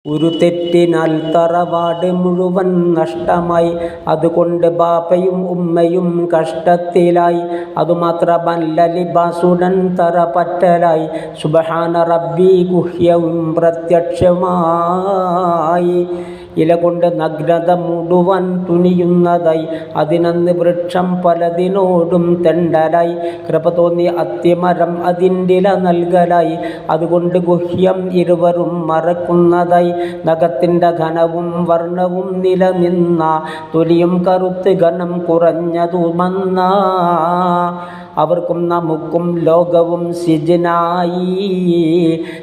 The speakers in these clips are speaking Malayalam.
ഒരു തെറ്റിനാൽ തറവാട് മുഴുവൻ നഷ്ടമായി. അതുകൊണ്ട് ബാപ്പയും ഉമ്മയും കഷ്ടത്തിലായി. അതുമാത്രമല്ല ലിബാസുടൻ തറ പറ്റലായി. സുബ്ഹാന റബ്ബി ഗുഹ്യവും പ്രത്യക്ഷമായി. ഇല കൊണ്ട് നഗ്നത മുഴുവൻ തുനിയുന്നതായി. അതിനന്ന് വൃക്ഷം പലതിനോടും തെണ്ടലായി. കൃപ തോന്നി അത്തിമരം അതിൻ്റില നൽകലായി. അതുകൊണ്ട് ഗുഹ്യം ഇരുവരും മറക്കുന്നതായി. നഖത്തിൻ്റെ ഘനവും വർണ്ണവും നിലനിന്ന തൊലിയും കറുത്ത് ഘനം കുറഞ്ഞതുമന്ന അവർക്കും നമുക്കും ലോകവും സിജനായി.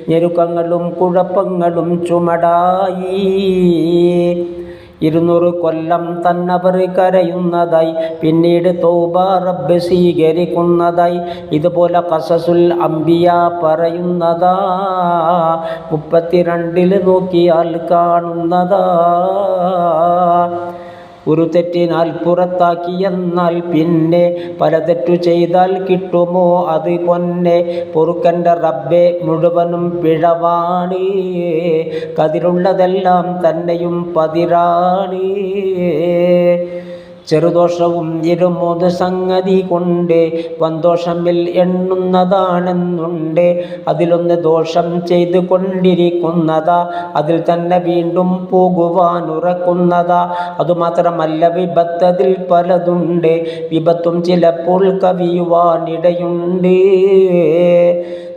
ഞെരുക്കങ്ങളും കുഴപ്പങ്ങളും ചുമടായി. 200 കൊല്ലം തന്നവർ കരയുന്നതായി. പിന്നീട് തൗബ റബ്ബ് സ്വീകരിക്കുന്നതായി. ഇതുപോലെ ഖസസുൽ അംബിയ പറയുന്നതാ. 32 നോക്കിയാൽ കാണുന്നതാ. ഒരു തെറ്റിനാൽ പുറത്താക്കി എന്നാൽ പിന്നെ പല തെറ്റു ചെയ്താൽ കിട്ടുമോ അത് പൊന്നെ. പൊറുക്കൻ്റെ റബ്ബെ മുഴുവനും പിഴവാണ്. കതിരുള്ളതെല്ലാം തന്നെയും പതിരാണ്. ചെറുദോഷവും 23 സംഗതി കൊണ്ട് വൻദോഷമിൽ എണ്ണുന്നതാണെന്നുണ്ട്. അതിലൊന്ന് ദോഷം ചെയ്തു കൊണ്ടിരിക്കുന്നതാ. അതിൽ തന്നെ വീണ്ടും പോകുവാനുറക്കുന്നതാ. അതുമാത്രമല്ല വിപത്ത് അതിൽ പലതുണ്ട്. വിപത്തും ചിലപ്പോൾ കവിയുവാനിടയുണ്ട്.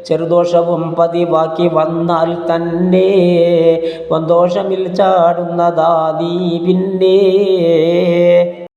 ചെറുദോഷവും പതിവാക്കി വന്നാൽ തന്നെ വൻദോഷമിൽ ചാടുന്നതാ നീ പിന്നെ.